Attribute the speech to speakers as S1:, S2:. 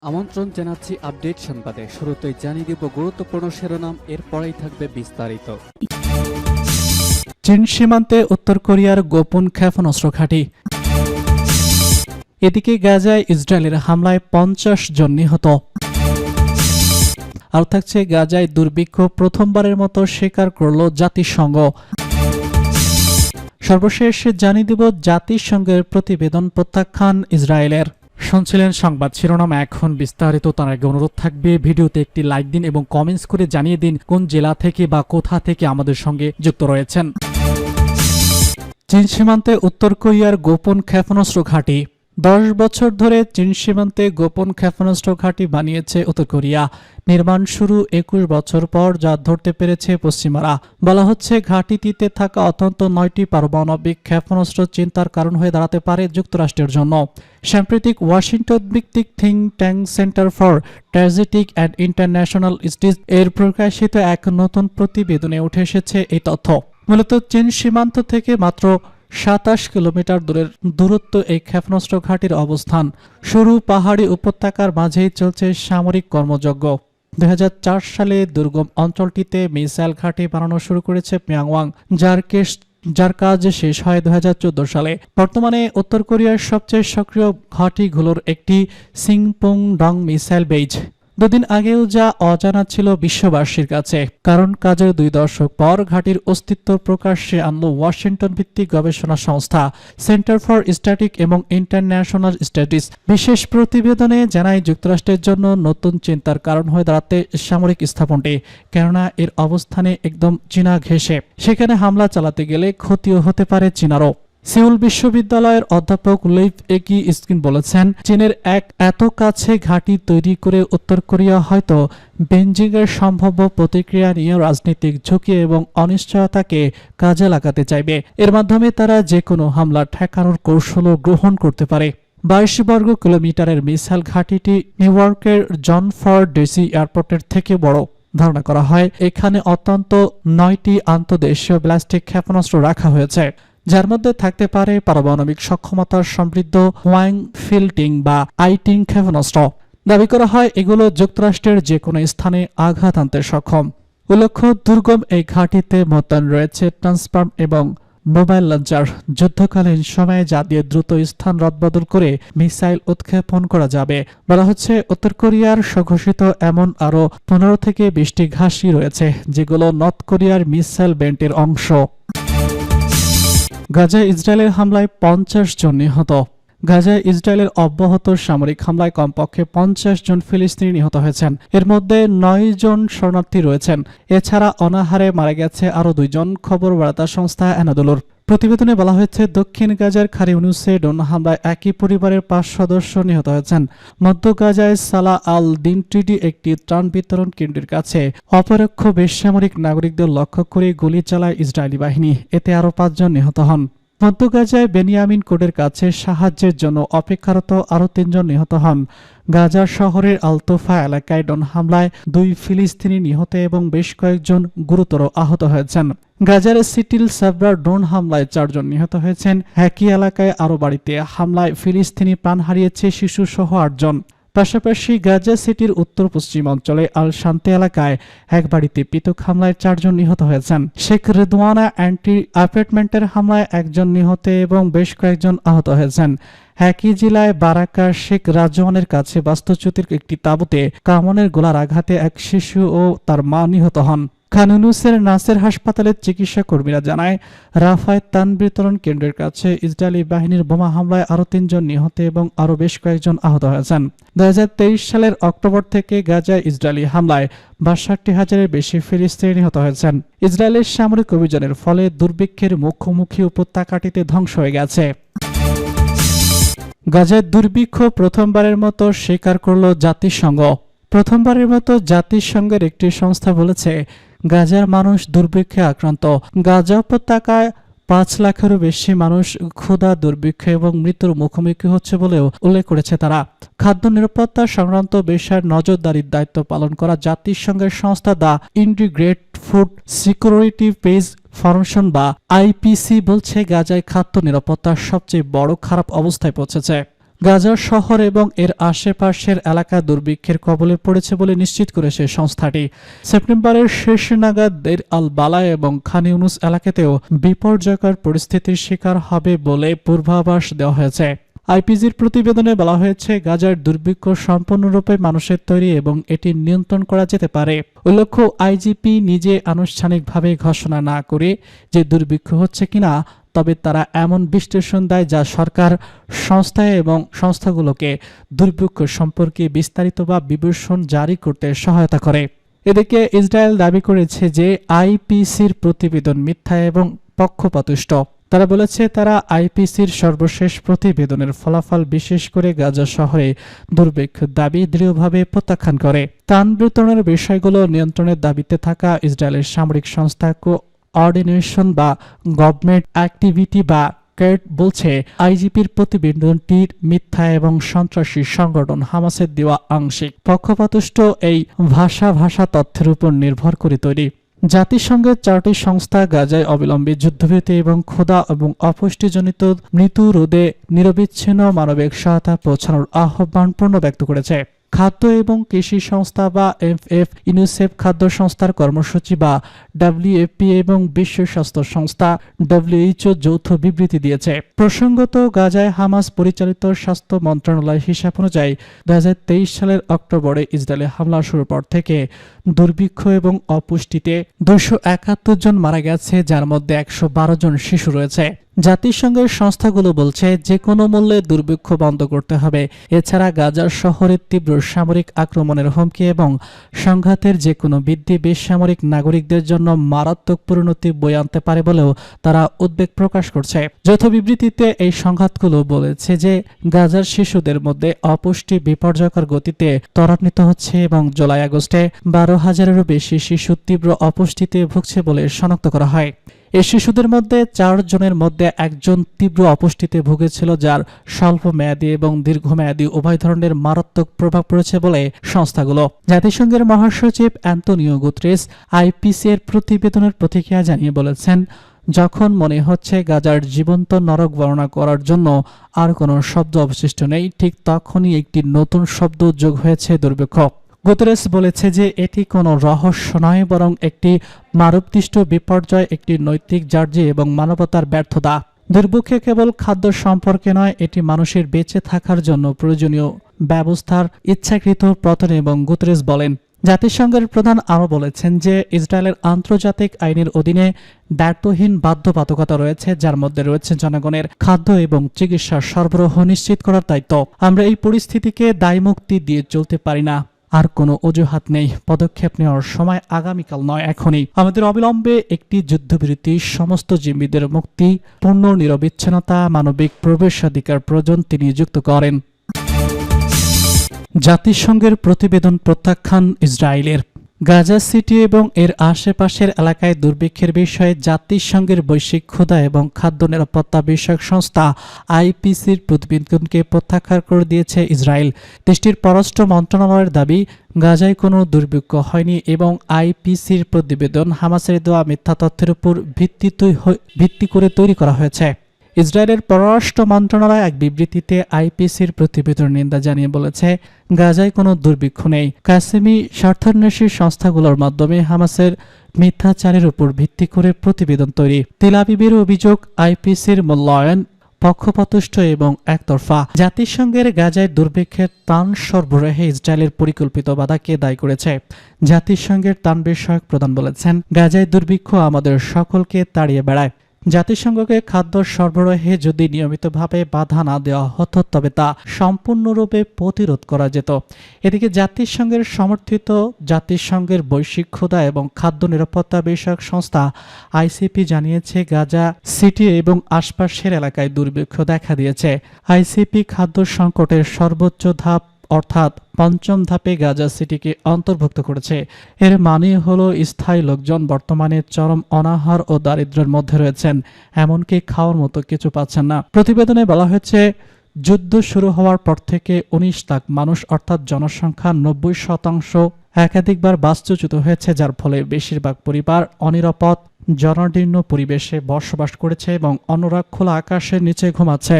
S1: আমন্ত্রণ জানাচ্ছি আপডেট সংবাদে। শুরুতেই জানিয়ে দিব গুরুত্বপূর্ণ শিরোনাম, এরপরেই থাকবে বিস্তারিত।
S2: চীন সীমান্তে উত্তর কোরিয়ার গোপন ক্ষেপণাস্ত্র ঘাঁটি। এদিকে গাজায় ইসরায়েলের হামলায় 50 জন নিহত। আর থাকছে গাজায় দুর্ভিক্ষ প্রথমবারের মতো স্বীকার করল জাতিসংঘ। সর্বশেষ জানিয়ে দিব জাতিসংঘের প্রতিবেদন প্রত্যাখ্যান ইসরায়েলের। শুনছিলেন সংবাদ শিরোনাম, এখন বিস্তারিত। তার আগে অনুরোধ থাকবে ভিডিওতে একটি লাইক দিন এবং কমেন্টস করে জানিয়ে দিন কোন জেলা থেকে বা কোথা থেকে আমাদের সঙ্গে যুক্ত রয়েছেন। চীন সীমান্তে উত্তর কোরিয়ার গোপন ক্ষেপণাস্ত্র ঘাঁটি। 10 বছর ধরে চীন সীমান্তে গোপন ক্ষেপণাস্ত্র ঘাঁটি বানিয়েছে উত্তর কোরিয়া। নির্মাণ শুরু 21 বছর পর যা ধরতে পেরেছে পশ্চিমারা। বলা হচ্ছে ঘাঁটিটিতে থাকা অত্যন্ত 9টি পারমাণবিক ক্ষেপণাস্ত্র চিন্তার কারণ হয়ে দাঁড়াতে পারে যুক্তরাষ্ট্রের জন্য। সাম্প্রতিক ওয়াশিংটন ভিত্তিক think tank centre for strategic and international studies এর প্রকাশিত এক নতুন প্রতিবেদনে উঠে এসেছে এই তথ্য। মূলত চীন সীমান্ত থেকে মাত্র 27 কিলোমিটার দূরের দূরত্ব এই ক্ষেপণাস্ত্র ঘাঁটির অবস্থান। সরু পাহাড়ি উপত্যকার মাঝেই চলছে সামরিক কর্মযজ্ঞ। 2004 সালে দুর্গম অঞ্চলটিতে মিসাইল ঘাঁটি বানানো শুরু করেছে পিয়ংইয়ং, যার কাজ শেষ হয় 2014 সালে। বর্তমানে উত্তর কোরিয়ার সবচেয়ে সক্রিয় ঘাঁটিগুলোর একটি সিংপুং ডং মিসাইল বেজ। দুদিন আগেও যা অজানা ছিল বিশ্ববাসীর কাছে, কারণ কাজের 2 দশক পর ঘাঁটির অস্তিত্ব প্রকাশ্যে আনল ওয়াশিংটন ভিত্তিক গবেষণা সংস্থা সেন্টার ফর স্ট্র্যাটেজিক এবং ইন্টারন্যাশনাল স্টাডিজ। বিশেষ প্রতিবেদনে জানায় যুক্তরাষ্ট্রের জন্য নতুন চিন্তার কারণ হয়ে দাঁড়াতে সামরিক স্থাপনটি, কেননা এর অবস্থানে একদম চীনা ঘেঁষে। সেখানে হামলা চালাতে গেলে ক্ষতিও হতে পারে চীনারও। সিউল বিশ্ববিদ্যালয়ের অধ্যাপক লিভ একি স্কিন বলেছেন, চীনের এত কাছে ঘাঁটি তৈরি করে উত্তর কোরিয়া হয়তো বেইজিংয়ের সম্ভাব্য প্রতিক্রিয়া নিয়ে রাজনৈতিক ঝুঁকি এবং অনিশ্চয়তাকে কাজে লাগাতে চাইবে। এর মাধ্যমে তারা যে কোনো হামলা ঠেকানোর কৌশলও গ্রহণ করতে পারে। 22 বর্গ কিলোমিটারের মিসাইল ঘাঁটিটি নিউ ইয়র্কের জন ফোর্ড ডিসি এয়ারপোর্টের থেকে বড়। ধারণা করা হয় এখানে অত্যন্ত 9টি আন্তঃদেশীয় ব্যালিস্টিক ক্ষেপণাস্ত্র রাখা হয়েছে, যার মধ্যে থাকতে পারে পারমাণবিক সক্ষমতার সমৃদ্ধ হোয়াং ফিল্টিং বা আইটিং ক্ষেপণাস্ত্র। দাবি করা হয় এগুলো যুক্তরাষ্ট্রের যে কোনো স্থানে আঘাত আনতে সক্ষম। উল্লেখ্য, দুর্গম এই ঘাঁটিতে মোতায়েন রয়েছে ট্রান্সফর্ম এবং মোবাইল লঞ্চার, যুদ্ধকালীন সময়ে যা দিয়ে দ্রুত স্থান রদবদল করে মিসাইল উৎক্ষেপণ করা যাবে। বলা হচ্ছে উত্তর কোরিয়ার স্বঘোষিত এমন আরও 15 থেকে 20টি ঘাঁটি রয়েছে, যেগুলো নর্থ কোরিয়ার মিসাইল বেল্টের অংশ। গাজায় ইসরায়েলের হামলায় 50 জন নিহত। গাজায় ইসরায়েলের অব্যাহত সামরিক হামলায় কমপক্ষে 50 জন ফিলিস্তিনি নিহত হয়েছেন। এর মধ্যে 9 জন শরণার্থী রয়েছেন। এছাড়া অনাহারে মারা গেছে আরও 2 জন, খবর বার্তা সংস্থা এনাদোলুর। প্রতিবেদনে বলা হয়েছে দক্ষিণ গাজার খান ইউনুসে ড্রোন হামলায় একই পরিবারের 5 সদস্য নিহত হয়েছেন। মধ্য গাজায় সালা আল দিনটিডি একটি ত্রাণ বিতরণ কেন্দ্রের কাছে অপরোক্ষ বেসামরিক নাগরিকদের লক্ষ্য করে গুলি চালায় ইসরায়েলি বাহিনী। এতে আরও 5 জন নিহত হন। মধ্য গাজায় বেনিয়ামিন কোডের কাছে সাহায্যের জন্য অপেক্ষারত আরও 3 জন নিহত হন। গাজা শহরের আলতোফা এলাকায় ড্রোন হামলায় 2 ফিলিস্তিনি নিহত এবং বেশ কয়েকজন গুরুতর আহত হয়েছেন। গাজার সিটিল সাবরার ড্রোন হামলায় 4 জন নিহত হয়েছেন। একই এলাকায় আরও বাড়িতে হামলায় ফিলিস্তিনি প্রাণ হারিয়েছে শিশু সহ 8 জন। পাশাপাশি গাজা সিটির উত্তর পশ্চিম অঞ্চলে আল শান্তি এলাকায় এক বাড়িতে পৃথক হামলায় 4 জন নিহত হয়েছেন। শেখ রেদওয়ানা অ্যান্টি অ্যাপার্টমেন্টের হামলায় 1 জন নিহত এবং বেশ কয়েকজন আহত হয়েছেন। একই জেলায় বারাকার শেখ রাজওয়ানের কাছে বাস্তুচ্যুতির একটি তাঁবুতে কামনের গোলার আঘাতে এক শিশু ও তার মা নিহত হন। খান ইউনুসের নাসের হাসপাতালের চিকিৎসা কর্মীরা জানায়, রাফায় ত্রাণ বিতরণ কেন্দ্রের কাছে ইসরায়েলি বাহিনীর বোমা হামলায় আরও 3 জন নিহত এবং আরও বেশ কয়েকজন আহত হয়েছেন। 2023 সালের অক্টোবর থেকে গাজায় ইসরায়েলি হামলায় 62,000-এর বেশি ফিলিস্তিনি নিহত হয়েছেন। ইসরায়েলের সামরিক অভিযানের ফলে দুর্ভিক্ষের মুখোমুখি উপত্যকাটিতে ধ্বংস হয়ে গেছে। গাজায় দুর্ভিক্ষ প্রথমবারের মতো স্বীকার করল জাতিসংঘ। প্রথমবারের মতো জাতিসংঘের একটি সংস্থা বলেছে গাজার মানুষ দুর্ভিক্ষে আক্রান্ত। গাজা উপত্যকায় 5 লাখেরও বেশি মানুষ ক্ষুধা, দুর্ভিক্ষ এবং মৃত্যুর মুখোমুখি হচ্ছে বলেও উল্লেখ করেছে তারা। খাদ্য নিরাপত্তা সংক্রান্ত বিষয়ে নজরদারির দায়িত্ব পালন করা জাতিসংঘের সংস্থা the integrated food security page foundation বা আইপিসি বলছে গাজায় খাদ্য নিরাপত্তার সবচেয়ে বড় খারাপ অবস্থায় পৌঁছেছে। গাজা শহর এবং এর আশেপাশের এলাকা দুর্ভিক্ষের কবলে পড়েছে বলে নিশ্চিত করেছে সংস্থাটি। সেপ্টেম্বরের শেষ নাগাদ দের আল বালা এবং খান ইউনুস এলাকাতেও বিপর্যয়কর পরিস্থিতির শিকার হবে বলে পূর্বাভাস দেওয়া হয়েছে। আইপিজির প্রতিবেদনে বলা হয়েছে, গাজার দুর্ভিক্ষ সম্পূর্ণরূপে মানুষের তৈরি এবং এটি নিয়ন্ত্রণ করা যেতে পারে। উল্লেখ্য, আইজিপি নিজে আনুষ্ঠানিকভাবে ঘোষণা না করে যে দুর্ভিক্ষ হচ্ছে কিনা, তবে তারা এমন বিশ্লেষণ দেয় যা সরকার, সংস্থা এবং সংস্থাগুলোকে দুর্ভিক্ষ সম্পর্কে বিস্তারিত বা বিবরণ জারি করতে সহায়তা করে। এদিকে ইসরায়েল দাবি করেছে যে আইপিসির প্রতিবেদন মিথ্যা এবং পক্ষপাতদুষ্ট। তারা বলেছে, তারা আইপিসির সর্বশেষ প্রতিবেদনের ফলাফল, বিশেষ করে গাজা শহরে দুর্ভিক্ষের দাবি দৃঢ়ভাবে প্রত্যাখ্যান করে। ত্রাণ বিতরণের বিষয়গুলো নিয়ন্ত্রণের দাবিতে থাকা ইসরায়েলের সামরিক সংস্থা কোঅর্ডিনেশন বা গভর্নমেন্ট অ্যাক্টিভিটি বা কেট বলছে, আইজিপির প্রতিবেদনটি মিথ্যা এবং সন্ত্রাসী সংগঠন হামাসের দেওয়া আংশিক পক্ষপাতদুষ্ট এই ভাষা তথ্যের উপর নির্ভর করে তৈরি। জাতিসংঘের 4টি সংস্থা গাজায় অবিলম্বে যুদ্ধবিরতি এবং ক্ষুধা এবং অপুষ্টিজনিত মৃত্যু রোধে নিরবিচ্ছিন্ন মানবিক সহায়তা পৌঁছানোর আহ্বান ব্যক্ত করেছে। খাদ্য এবং কৃষি সংস্থা বা এফএফ, ইউনিসেফ, খাদ্য সংস্থার কর্মসূচি বা ডাব্লিউএফপি এবং বিশ্ব স্বাস্থ্য সংস্থা ডব্লিউএইচও যৌথ বিবৃতি দিয়েছে। প্রসঙ্গত, গাজায় হামাস পরিচালিত স্বাস্থ্য মন্ত্রণালয়ের হিসাব অনুযায়ী 2023 সালের অক্টোবরে ইসরায়েলে হামলা শুরুর পর থেকে দুর্ভিক্ষ এবং অপুষ্টিতে 271 জন মারা গেছে, যার মধ্যে 112 জন শিশু রয়েছে। জাতিসংঘের সংস্থাগুলো বলছে, যে কোনো মূল্যে দুর্ভিক্ষ বন্ধ করতে হবে। এছাড়া গাজার শহরের তীব্র সামরিক আক্রমণের হুমকি এবং সংঘাতের যে কোনো বৃদ্ধি বেসামরিক নাগরিকদের জন্য মারাত্মক পরিণতি বয়ে আনতে পারে বলেও তারা উদ্বেগ প্রকাশ করছে। যৌথ বিবৃতিতে এই সংঘাতগুলো বলেছে যে গাজার শিশুদের মধ্যে অপুষ্টি বিপর্যয়কর গতিতে ত্বরান্বিত হচ্ছে এবং জুলাই-আগস্টে 12,000-এরও বেশি শিশু তীব্র অপুষ্টিতে ভুগছে বলে শনাক্ত করা হয়। এই শিশুদের মধ্যে 4 জনের মধ্যে 1 জন তীব্র অপুষ্টিতে ভুগেছিল, যার স্বল্প মেয়াদী এবং দীর্ঘমেয়াদী উভয় ধরনের মারাত্মক প্রভাব পড়েছে বলে সংস্থাগুলো। জাতিসংঘের মহাসচিব অ্যান্তোনিও গুতেরেস আইপিসি এর প্রতিবেদনের প্রতিক্রিয়া জানিয়ে বলেছেন, যখন মনে হচ্ছে গাজার জীবন্ত নরক বর্ণনা করার জন্য আর কোনো শব্দ অবশিষ্ট নেই, ঠিক তখনই একটি নতুন শব্দ যোগ হয়েছে, দুর্ভিক্ষ। গুতেরেস বলেছে যে এটি কোনো রহস্য নয়, বরং একটি মানবদৃষ্ট বিপর্যয়, একটি নৈতিক র্যাজি এবং মানবতার ব্যর্থতা। দুর্ভিক্ষে কেবল খাদ্য সম্পর্কে নয়, এটি মানুষের বেঁচে থাকার জন্য প্রয়োজনীয় ব্যবস্থার ইচ্ছাকৃত পতন এবং গুতেরেস বলেন। জাতিসংঘের প্রধান আরও বলেছেন যে ইসরায়েলের আন্তর্জাতিক আইনের অধীনে দায়িত্বহীন বাধ্যবাধকতা রয়েছে, যার মধ্যে রয়েছে জনগণের খাদ্য এবং চিকিৎসা সরবরাহ নিশ্চিত করার দায়িত্ব। আমরা এই পরিস্থিতিকে দায়মুক্তি দিয়ে চলতে পারি না। আর কোনো অজুহাত নেই। পদক্ষেপ নেওয়ার সময় আগামীকাল নয়, এখনই। আমাদের অবিলম্বে একটি যুদ্ধবিরতি, সমস্ত জিম্মিদের মুক্তি, পূর্ণ নিরবিচ্ছিন্নতা, মানবিক প্রবেশাধিকার প্রয়োজন, তিনি যুক্ত করেন। জাতিসংঘের প্রতিবেদন প্রত্যাখ্যান ইসরায়েলের। গাজা সিটি এবং এর আশেপাশের এলাকায় দুর্ভিক্ষের বিষয়ে জাতিসংঘের বৈশ্বিক ক্ষুধা এবং খাদ্য নিরাপত্তা বিষয়ক সংস্থা আইপিসির প্রতিবেদনকে প্রত্যাখ্যান করে দিয়েছে ইসরায়েল। দেশটির পররাষ্ট্র মন্ত্রণালয়ের দাবি, গাজায় কোনো দুর্ভিক্ষ হয়নি এবং আইপিসির প্রতিবেদন হামাসের দেওয়া মিথ্যা তথ্যের উপর ভিত্তি করে তৈরি করা হয়েছে। ইসরায়েলের পররাষ্ট্র মন্ত্রণালয় এক বিবৃতিতে আইপিসির প্রতিবেদনের নিন্দা জানিয়ে বলেছে, গাজায় কোনো দুর্ভিক্ষ নেই। কাসেমি স্বার্থান্বেষী সংস্থাগুলোর মাধ্যমে হামাসের মিথ্যাচারের উপর ভিত্তি করে প্রতিবেদন তৈরি। তেল আবিবের অভিযোগ, আইপিসির মূল্যায়ন পক্ষপাতদুষ্ট এবং একতরফা। জাতিসংঘের গাজায় দুর্ভিক্ষের ত্রাণ সরবরাহে ইসরায়েলের পরিকল্পিত বাধাকে দায়ী করেছে। জাতিসংঘের ত্রাণ বিষয়ক প্রধান বলেছেন, গাজায় দুর্ভিক্ষ আমাদের সকলকে তাড়িয়ে বেড়ায়। জাতিসংঘকে খাদ্য সরবরাহে যদি নিয়মিতভাবে বাধা না দেওয়া হতো, তবে তা সম্পূর্ণরূপে প্রতিরোধ করা যেত। এদিকে জাতিসংঘের সমর্থিত জাতিসংঘের বৈশ্বিক ক্ষুধা এবং খাদ্য নিরাপত্তা বিষয়ক সংস্থা আইসিপি জানিয়েছে, গাজা সিটি এবং আশপাশের এলাকায় দুর্ভিক্ষ দেখা দিয়েছে। আইসিপি খাদ্য সংকটের সর্বোচ্চ ধাপ অর্থাৎ 5ম ধাপে গাজা সিটিকে অন্তর্ভুক্ত করেছে। এর মানে হলো স্থায়ী লোকজন বর্তমানে চরম অনাহার ও দারিদ্র্যের মধ্যে রয়েছেন, এমনকি খাওয়ার মতো কিছু পাচ্ছেন না। প্রতিবেদনে বলা হয়েছে, যুদ্ধ শুরু হওয়ার পর থেকে 19 লাখ মানুষ অর্থাৎ জনসংখ্যার 90% একাধিকবার বাস্তুচ্যুত হয়েছে, যার ফলে বেশিরভাগ পরিবার অনিরাপদ জরাজীর্ণ পরিবেশে বসবাস করেছে এবং অন্যরা খোলা আকাশের নিচে ঘুমাচ্ছে।